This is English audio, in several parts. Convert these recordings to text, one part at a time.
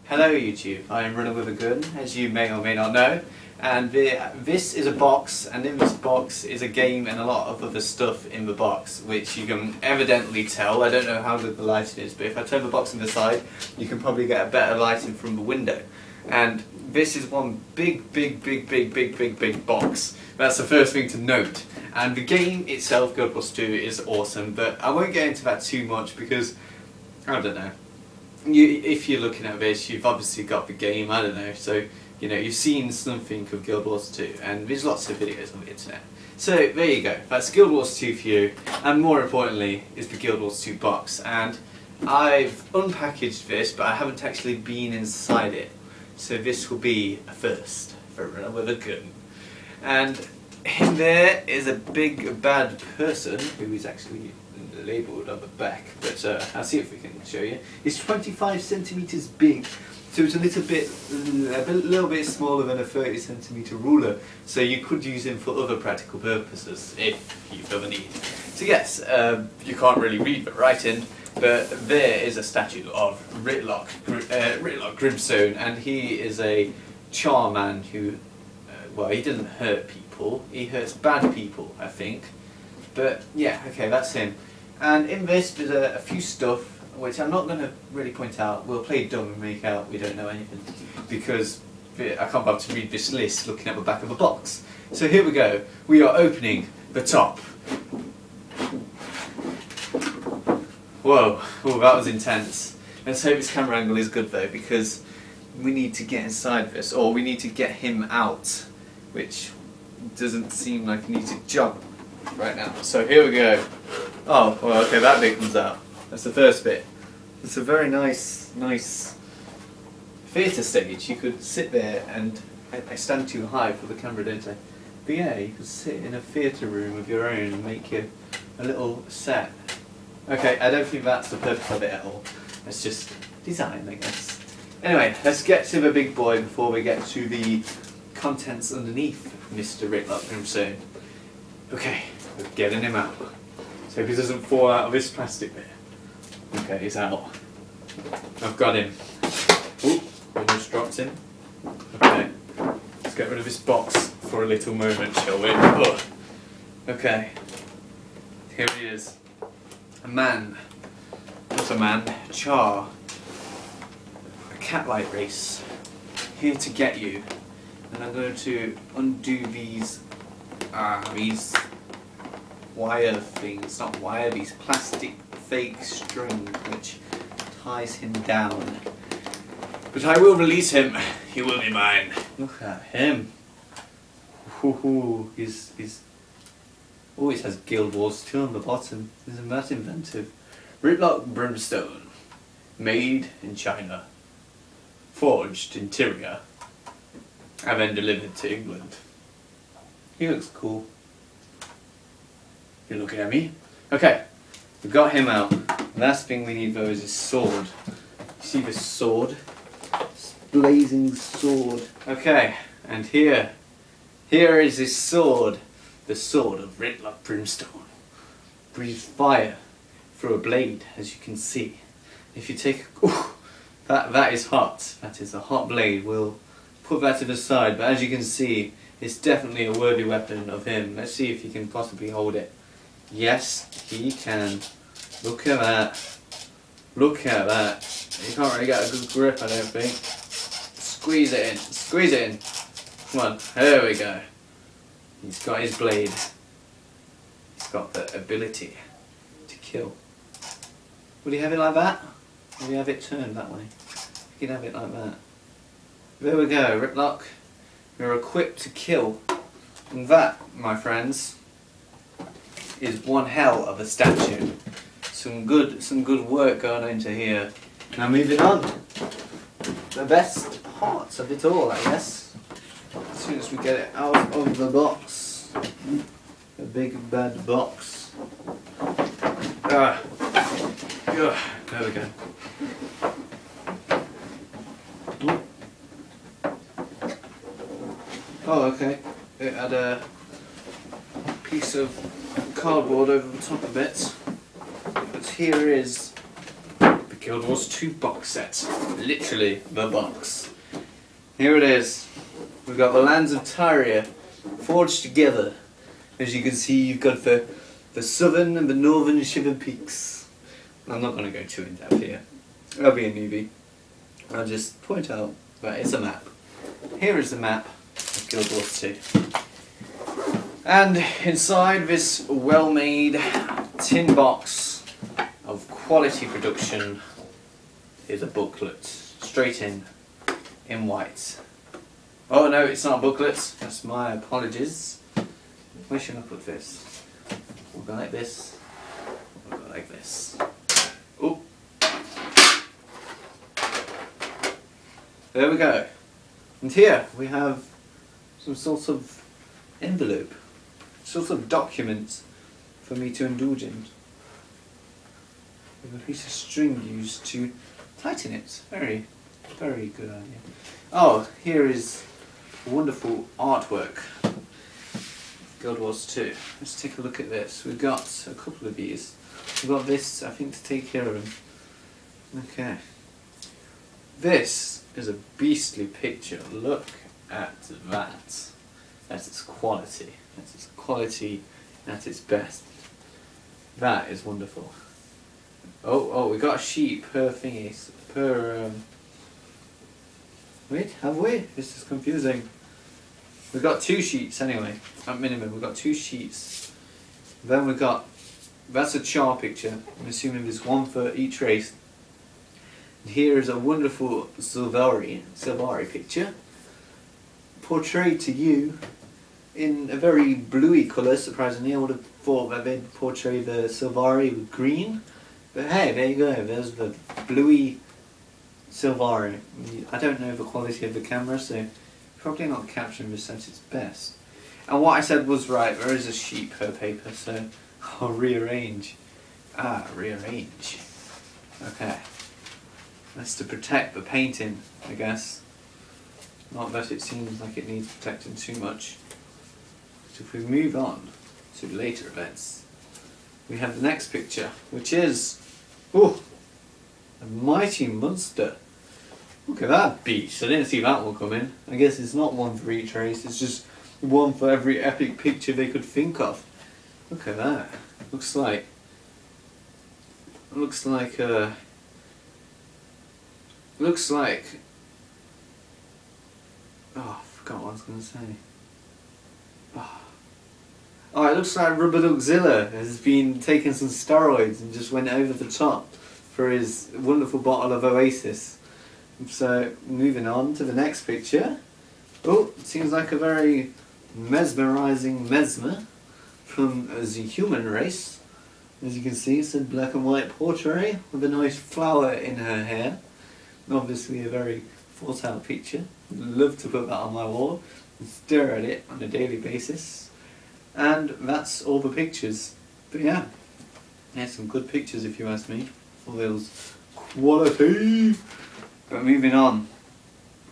Hello YouTube, I am Runner with a Gun, as you may or may not know, and this is a box, and in this box is a game and a lot of other stuff in the box, which you can evidently tell. I don't know how good the lighting is, but if I turn the box on the side, you can probably get a better lighting from the window. And this is one big box. That's the first thing to note. And the game itself, Guild Wars 2, is awesome, but I won't get into that too much because, I don't know. If you're looking at this, you've obviously got the game, I don't know, so you know, you've seen something of Guild Wars 2, and there's lots of videos on the internet. So there you go, that's Guild Wars 2 for you, and more importantly is the Guild Wars 2 box. And I've unpackaged this, but I haven't actually been inside it, so this will be a first for a Runner with a Gun. And in there is a big bad person who is actually labelled on the back, but I'll see if we can show you. It's 25 centimeters big, so it's a little bit smaller than a 30 centimeter ruler, so you could use him for other practical purposes if you feel the need. So yes, you can't really read the writing, but there is a statue of Ritlock Grimstone, and he is a charman who, well, he doesn't hurt people, he hurts bad people, I think. But yeah, okay, that's him. And in this there's a few stuff which I'm not going to really point out. We'll play dumb and make out we don't know anything, because I can't bother to read this list looking at the back of the box. So here we go. We are opening the top. Whoa, oh, that was intense. Let's hope this camera angle is good though, because we need to get inside this, or we need to get him out, which doesn't seem like he needs to jump right now. So here we go. Oh, well, okay, that bit comes out. That's the first bit. It's a very nice theatre stage. You could sit there, and I stand too high for the camera, don't I? But yeah, you could sit in a theatre room of your own and make a little set. Okay, I don't think that's the purpose of it at all. It's just design, I guess. Anyway, let's get to the big boy before we get to the contents underneath Mr. Ritlock Grimstone. Okay, we're getting him out. So if he doesn't fall out of this plastic bit. Okay, he's out. I've got him. Ooh, I just dropped him. Okay, let's get rid of this box for a little moment, shall we? Oh. Okay, here he is. A man. Not a man, a char. A catlight race. Here to get you. And I'm going to undo these wire things, not wire, these plastic fake string which ties him down. But I will release him, he will be mine. Look at him. Ooh, he's always has Guild Wars 2 on the bottom. Isn't that inventive? Ritlock Brimstone, made in China, forged in Tyria, and then delivered to England. He looks cool. You're looking at me? Okay, we've got him out. Last thing we need though is his sword. You see this sword? This blazing sword. Okay, and here is his sword. The sword of Ritlock Brimstone. Breathes fire through a blade, as you can see. If you take that is hot. That is a hot blade. We'll put that to the side, but as you can see, it's definitely a worthy weapon of him. Let's see if he can possibly hold it. Yes, he can. Look at that. Look at that. You can't really get a good grip, I don't think. Squeeze it in. Squeeze it in. Come on. There we go. He's got his blade. He's got the ability to kill. Would he have it like that? Or would he have it turned that way? He can have it like that. There we go, Ritlock. You're equipped to kill. And that, my friends, is one hell of a statue. Some good work going into here. Now moving on. The best part of it all, I guess. As soon as we get it out of the box. The big bad box. There we go. Oh, okay. It had a piece of cardboard over the top of it. But here is the Guild Wars 2 box set. Literally the box. Here it is. We've got the lands of Tyria forged together. As you can see, you've got the southern and the northern Shiver Peaks. I'm not going to go too in depth here. I'll be a newbie. I'll just point out that it's a map. Here is the map of Guild Wars 2. And inside this well-made tin box of quality production is a booklet, straight in white. Oh no, it's not a booklet, that's my apologies. Where should I put this? We'll go like this, we'll go like this. Oh, there we go. And here we have some sort of envelope, sort of document for me to indulge in. With a piece of string used to tighten it. Very, very good idea. Oh, here is wonderful artwork. Guild Wars 2. Let's take a look at this. We've got a couple of these. We've got this, I think, to take care of them. Okay. This is a beastly picture. Look at that. That's its quality. That's its quality at its best. That is wonderful. Oh, we got a sheet per thingy. Wait, have we? This is confusing. We've got 2 sheets anyway, at minimum. We've got 2 sheets. Then we've got, that's a char picture. I'm assuming there's one for each race. And here is a wonderful Sylvari picture, portrayed to you in a very bluey colour. Surprisingly, I would have thought that they'd portray the Sylvari with green. But hey, there you go, there's the bluey Sylvari. I don't know the quality of the camera, so probably not capturing this at its best. And what I said was right, there is a sheet per paper, so I'll rearrange. Rearrange. Okay. That's to protect the painting, I guess. Not that it seems like it needs protecting too much. So if we move on to later events, we have the next picture, which is, oh, a mighty monster. Look at that beast. I didn't see that one coming. I guess it's not one for each race, it's just one for every epic picture they could think of. Look at that. Looks like oh, I forgot what I was going to say. Oh, it looks like Rubber Duckzilla has been taking some steroids and just went over the top for his wonderful bottle of Oasis. So, moving on to the next picture. Oh, it seems like a very mesmerising Mesmer from the human race. As you can see, it's a black and white portrait with a nice flower in her hair. Obviously a very thought out picture. I'd love to put that on my wall and stare at it on a daily basis. And that's all the pictures. But yeah, there's some good pictures if you ask me. For those quality. But moving on,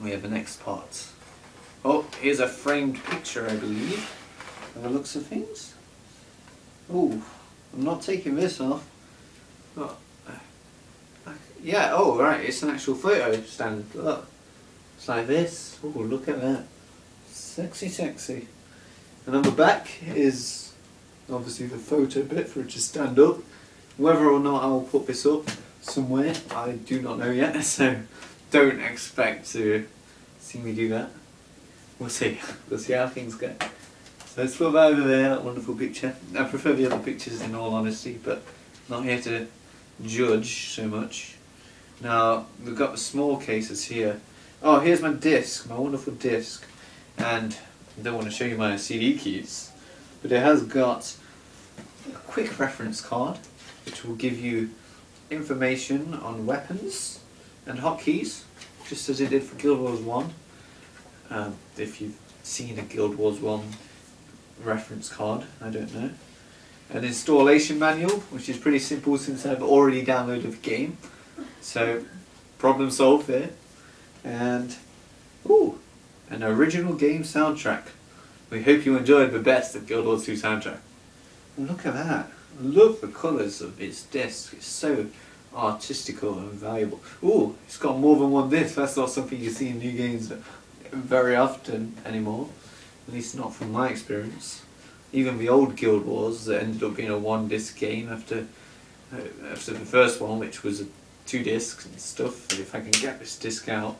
we have the next part. Oh, here's a framed picture, I believe, by the looks of things. Oh, I'm not taking this off. Oh, yeah, oh right, it's an actual photo stand. Look, it's like this. Oh, look at that. Sexy, sexy. And on the back is obviously the photo bit for it to stand up. Whether or not I'll put this up somewhere, I do not know yet, so don't expect to see me do that. We'll see. We'll see how things go. So let's put that over there, that wonderful picture. I prefer the other pictures in all honesty, but not here to judge so much. Now, we've got the small cases here. Oh, here's my disc, my wonderful disc. And I don't want to show you my CD keys, but it has got a quick reference card, which will give you information on weapons and hotkeys, just as it did for Guild Wars 1. If you've seen a Guild Wars 1 reference card, I don't know. An installation manual, which is pretty simple since I've already downloaded the game. So, problem solved there. And, ooh, an original game soundtrack. We hope you enjoyed the best of Guild Wars 2 soundtrack. And look at that. Look the colours of this disc. It's so artistical and valuable. Ooh, it's got more than one disc. That's not something you see in new games very often anymore. At least not from my experience. Even the old Guild Wars that ended up being a 1-disc game after the first one, which was 2 discs and stuff. If I can get this disc out.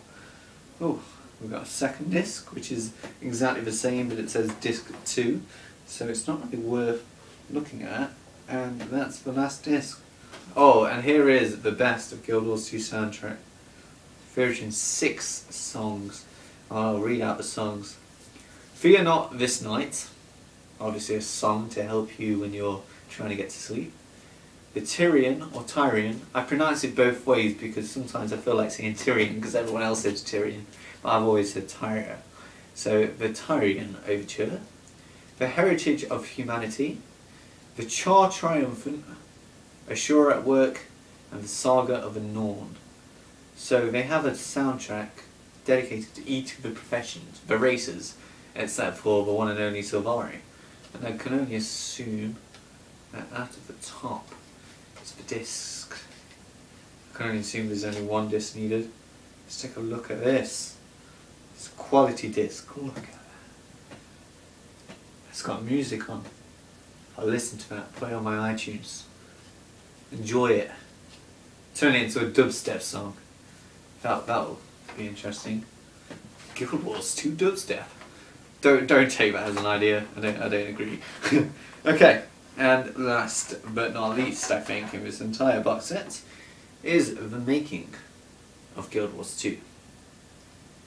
Oh, we've got a second disc, which is exactly the same, but it says disc 2, so it's not really worth looking at. And that's the last disc. Oh, and here is the best of Guild Wars 2 soundtrack, featuring 6 songs. I'll read out the songs. Fear Not This Night, obviously a song to help you when you're trying to get to sleep. The Tyrian, or Tyrian, I pronounce it both ways because sometimes I feel like saying Tyrian because everyone else says Tyrian, but I've always said Tyria. So, the Tyrian Overture, The Heritage of Humanity, The Char Triumphant, Ashura at Work, and The Saga of the Norn. So they have a soundtrack dedicated to each of the professions, the races, except for the one and only Sylvari. And I can only assume that out of the top is the disc. I can only assume there's only 1 disc needed. Let's take a look at this. It's a quality disc. Look at that. It's got music on. I'll listen to that, play on my iTunes. Enjoy it. Turn it into a dubstep song. That'll be interesting. Guild Wars 2 dubstep. Don't take that as an idea. I don't agree. Okay, and last but not least, I think, in this entire box set is the making of Guild Wars 2,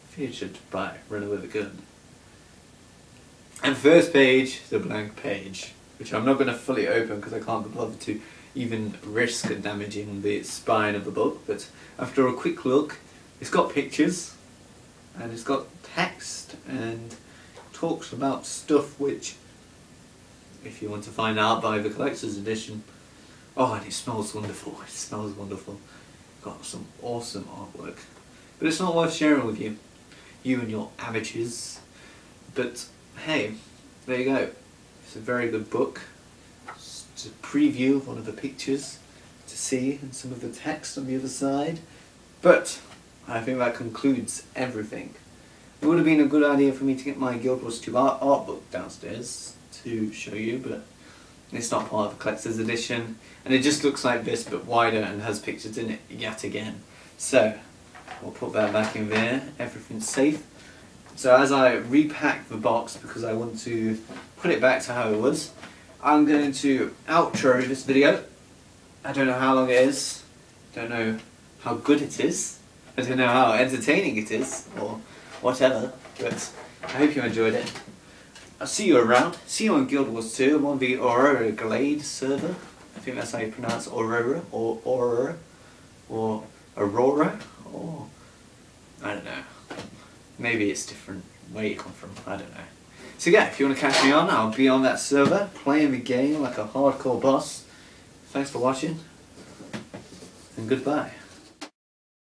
featured by Runner with a Gun. And first page, the blank page, which I'm not going to fully open because I can't be bothered to even risk damaging the spine of the book, but after a quick look, it's got pictures, and it's got text, and talks about stuff which, if you want to find out, buy the collector's edition. Oh, and it smells wonderful, it smells wonderful. Got some awesome artwork. But it's not worth sharing with you, you and your amateurs. But hey, there you go. It's a very good book. It's a preview of one of the pictures to see and some of the text on the other side. But I think that concludes everything. It would have been a good idea for me to get my Guild Wars 2 art book downstairs to show you, but it's not part of the collector's edition, and it just looks like this but wider and has pictures in it yet again. So we'll put that back in there, everything's safe. So as I repack the box, because I want to put it back to how it was, I'm going to outro this video. I don't know how long it is, don't know how good it is, I don't know how entertaining it is, or whatever, but I hope you enjoyed it. I'll see you around. See you on Guild Wars 2. I'm on the Aurora Glade server. I think that's how you pronounce Aurora, or Aurora, or Aurora, or I don't know. Maybe it's different where you come from, I don't know. So yeah, if you want to catch me on, I'll be on that server, playing the game like a hardcore boss. Thanks for watching, and goodbye.